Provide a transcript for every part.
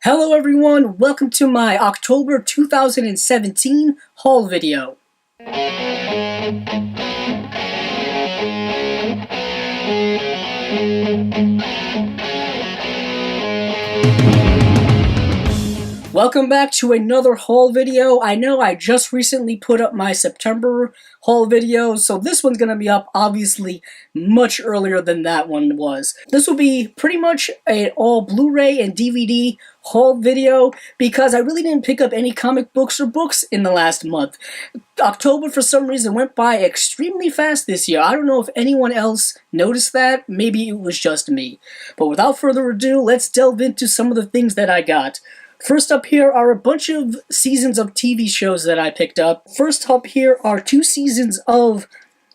Hello everyone, welcome to my October 2017 haul video. Welcome back to another haul video. I know I just recently put up my September haul video, so this one's going to be up obviously much earlier than that one was. This will be pretty much an all Blu-ray and DVD haul video because I really didn't pick up any comic books or books in the last month. October for some reason went by extremely fast this year. I don't know if anyone else noticed that. Maybe it was just me. But without further ado, let's delve into some of the things that I got. First up here are a bunch of seasons of TV shows that I picked up. First up here are 2 seasons of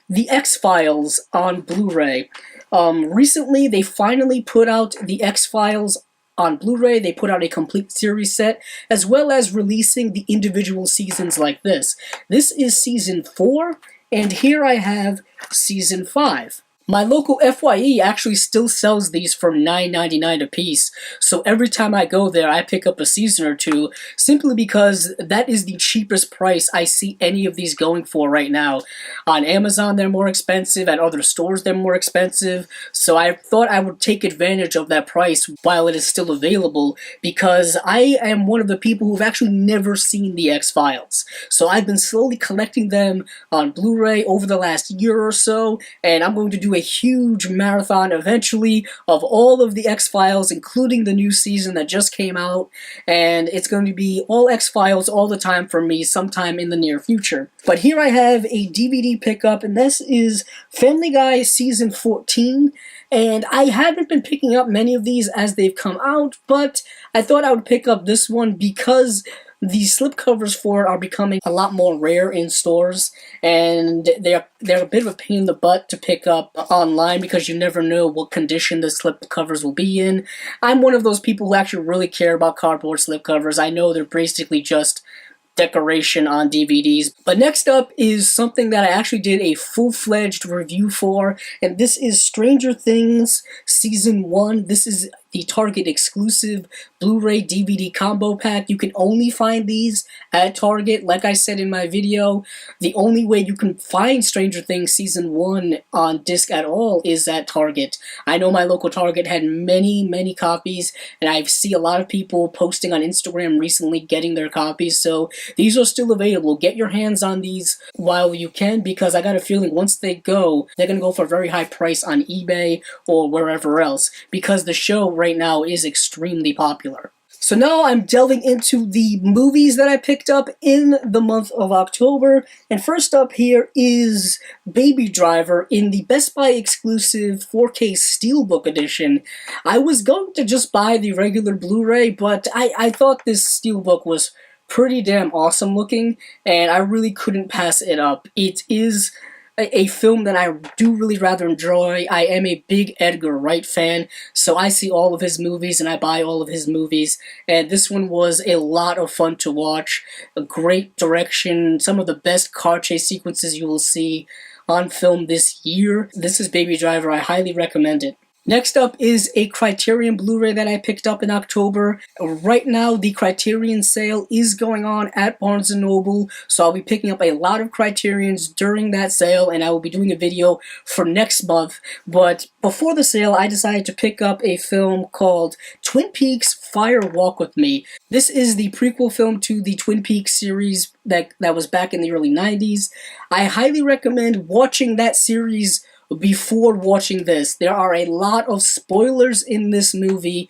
the X-Files on Blu-ray. Recently, they finally put out the X-Files on Blu-ray. They put out a complete series set, as well as releasing the individual seasons like this. This is season 4, and here I have season 5. My local FYE actually still sells these for $9.99 a piece, so every time I go there I pick up a season or two, simply because that is the cheapest price I see any of these going for right now. On Amazon they're more expensive, at other stores they're more expensive, so I thought I would take advantage of that price while it is still available, because I am one of the people who've actually never seen the X-Files. So I've been slowly collecting them on Blu-ray over the last year or so, and I'm going to do a huge marathon eventually of all of the X-Files, including the new season that just came out, and it's going to be all X-Files all the time for me sometime in the near future. But here I have a DVD pickup, and this is Family Guy Season 14, and I haven't been picking up many of these as they've come out, but I thought I would pick up this one because the slipcovers for it are becoming a lot more rare in stores, and they're a bit of a pain in the butt to pick up online because you never know what condition the slipcovers will be in. I'm one of those people who actually really care about cardboard slipcovers. I know they're basically just decoration on DVDs. But next up is something that I actually did a full-fledged review for, and this is Stranger Things Season 1. This is the Target exclusive Blu-ray DVD combo pack. You can only find these at Target. Like I said in my video, the only way you can find Stranger Things Season 1 on disc at all is at Target. I know my local Target had many copies, and I see a lot of people posting on Instagram recently getting their copies, so these are still available. Get your hands on these while you can, because I got a feeling once they go, they're going to go for a very high price on eBay or wherever else, because the show right now is extremely popular. So now I'm delving into the movies that I picked up in the month of October, and first up here is Baby Driver in the Best Buy exclusive 4K Steelbook edition. I was going to just buy the regular Blu-ray, but I thought this Steelbook was pretty damn awesome looking, and I really couldn't pass it up. It is a film that I do really rather enjoy. I am a big Edgar Wright fan, so I see all of his movies and I buy all of his movies, and this one was a lot of fun to watch. A great direction, some of the best car chase sequences you will see on film this year. This is Baby Driver. I highly recommend it. Next up is a Criterion Blu-ray that I picked up in October. Right now, the Criterion sale is going on at Barnes & Noble, so I'll be picking up a lot of Criterions during that sale, and I will be doing a video for next month. But before the sale, I decided to pick up a film called Twin Peaks Fire Walk With Me. This is the prequel film to the Twin Peaks series that was back in the early 90s. I highly recommend watching that series before watching this. There are a lot of spoilers in this movie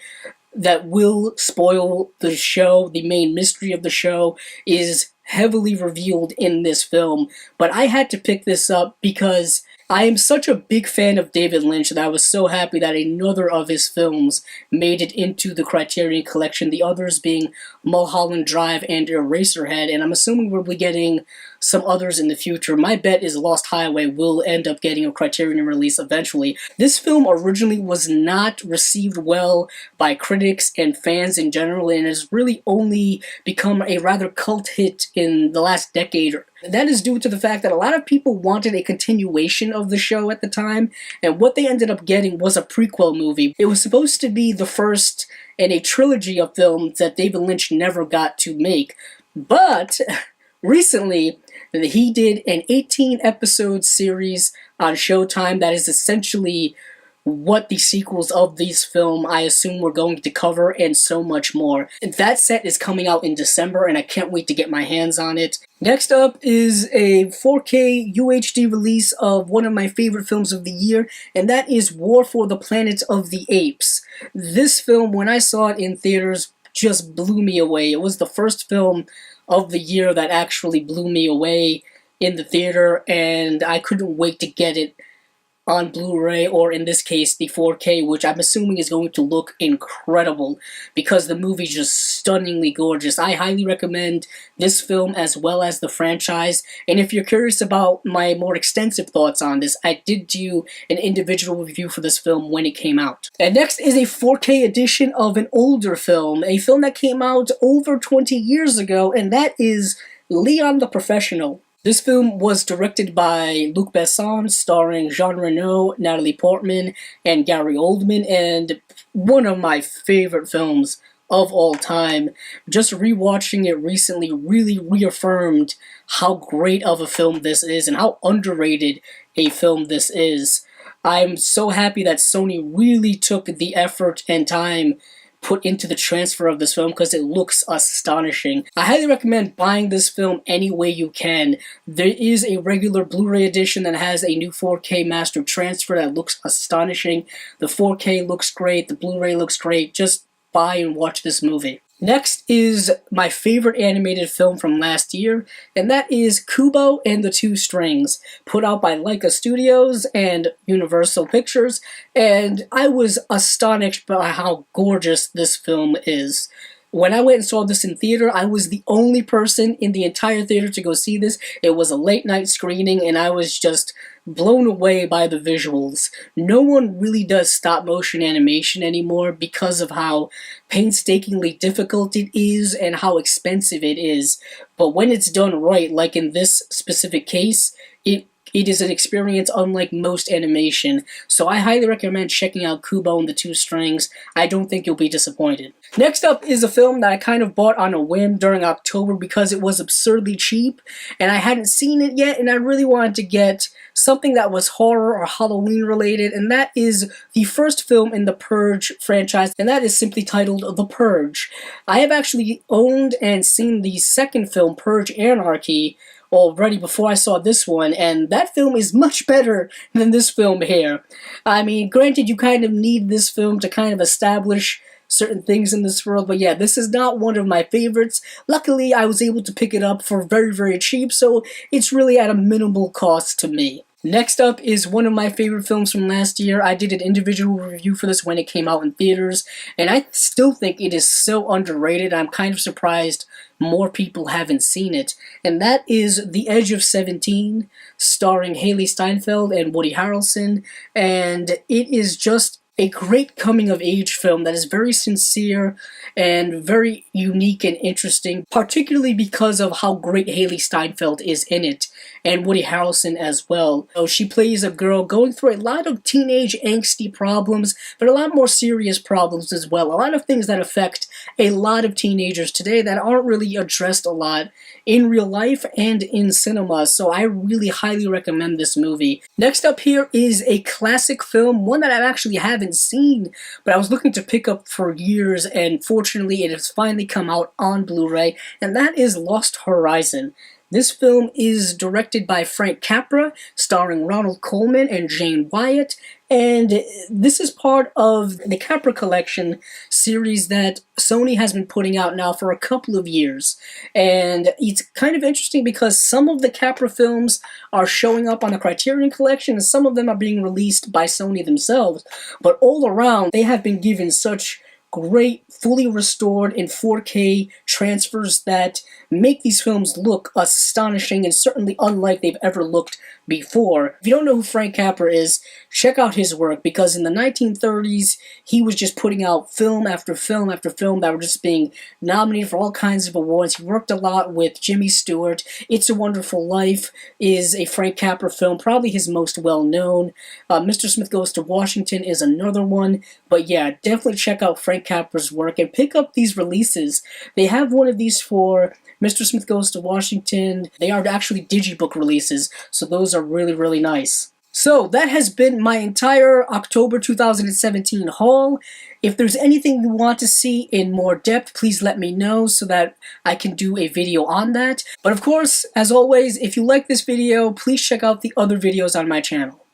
that will spoil the show. The main mystery of the show is heavily revealed in this film, but I had to pick this up because I am such a big fan of David Lynch that I was so happy that another of his films made it into the Criterion collection, the others being Mulholland Drive and Eraserhead, and I'm assuming we'll be getting some others in the future. My bet is Lost Highway will end up getting a Criterion release eventually. This film originally was not received well by critics and fans in general, and has really only become a rather cult hit in the last decade That is due to the fact that a lot of people wanted a continuation of the show at the time, and what they ended up getting was a prequel movie. It was supposed to be the first in a trilogy of films that David Lynch never got to make. But recently, he did an 18-episode series on Showtime that is essentially what the sequels of these films, I assume, we're going to cover, and so much more. That set is coming out in December, and I can't wait to get my hands on it. Next up is a 4K UHD release of one of my favorite films of the year, and that is War for the Planet of the Apes. This film, when I saw it in theaters, just blew me away. It was the first film of the year that actually blew me away in the theater, and I couldn't wait to get it on Blu-ray, or in this case, the 4K, which I'm assuming is going to look incredible, because the movie's just stunningly gorgeous. I highly recommend this film as well as the franchise, and if you're curious about my more extensive thoughts on this, I did do an individual review for this film when it came out. And next is a 4K edition of an older film, a film that came out over 20 years ago, and that is Leon the Professional. This film was directed by Luc Besson, starring Jean Reno, Natalie Portman, and Gary Oldman, and one of my favorite films of all time. Just rewatching it recently really reaffirmed how great of a film this is and how underrated a film this is. I'm so happy that Sony really took the effort and time put into the transfer of this film, because it looks astonishing. I highly recommend buying this film any way you can. There is a regular Blu-ray edition that has a new 4K master transfer that looks astonishing. The 4K looks great, the Blu-ray looks great. Just buy and watch this movie. Next is my favorite animated film from last year, and that is Kubo and the Two Strings, put out by Laika Studios and Universal Pictures, and I was astonished by how gorgeous this film is. When I went and saw this in theater, I was the only person in the entire theater to go see this. It was a late night screening, and I was just blown away by the visuals. No one really does stop motion animation anymore because of how painstakingly difficult it is and how expensive it is. But when it's done right, like in this specific case, it is an experience unlike most animation, so I highly recommend checking out Kubo and the Two Strings. I don't think you'll be disappointed. Next up is a film that I kind of bought on a whim during October because it was absurdly cheap, and I hadn't seen it yet, and I really wanted to get something that was horror or Halloween related, and that is the first film in the Purge franchise, and that is simply titled The Purge. I have actually owned and seen the second film, Purge Anarchy, already before I saw this one, and that film is much better than this film here. I mean, granted, you kind of need this film to kind of establish certain things in this world, but yeah, this is not one of my favorites. Luckily, I was able to pick it up for very, very cheap, so it's really at a minimal cost to me. Next up is one of my favorite films from last year. I did an individual review for this when it came out in theaters, and I still think it is so underrated. I'm kind of surprised more people haven't seen it, and that is The Edge of 17, starring Haley Steinfeld and Woody Harrelson, and it is just a great coming-of-age film that is very sincere and very unique and interesting, particularly because of how great Haley Steinfeld is in it, and Woody Harrelson as well. So she plays a girl going through a lot of teenage angsty problems, but a lot more serious problems as well. A lot of things that affect a lot of teenagers today that aren't really addressed a lot in real life and in cinema, so I really highly recommend this movie. Next up here is a classic film, one that I actually haven't seen, but I was looking to pick up for years, and fortunately it has finally come out on Blu-ray, and that is Lost Horizon. This film is directed by Frank Capra, starring Ronald Colman and Jane Wyatt, and this is part of the Capra Collection series that Sony has been putting out now for a couple of years. And it's kind of interesting because some of the Capra films are showing up on the Criterion Collection, and some of them are being released by Sony themselves, but all around they have been given such great, fully restored in 4K transfers that make these films look astonishing and certainly unlike they've ever looked before. If you don't know who Frank Capra is, check out his work, because in the 1930s, he was just putting out film after film after film that were just being nominated for all kinds of awards. He worked a lot with Jimmy Stewart. It's a Wonderful Life is a Frank Capra film, probably his most well-known. Mr. Smith Goes to Washington is another one. But yeah, definitely check out Frank Capra's work and pick up these releases. They have one of these for Mr. Smith Goes to Washington. They are actually digibook releases, so those are really, really nice. So that has been my entire October 2017 haul. If there's anything you want to see in more depth, please let me know so that I can do a video on that. But of course, as always, if you like this video, please check out the other videos on my channel.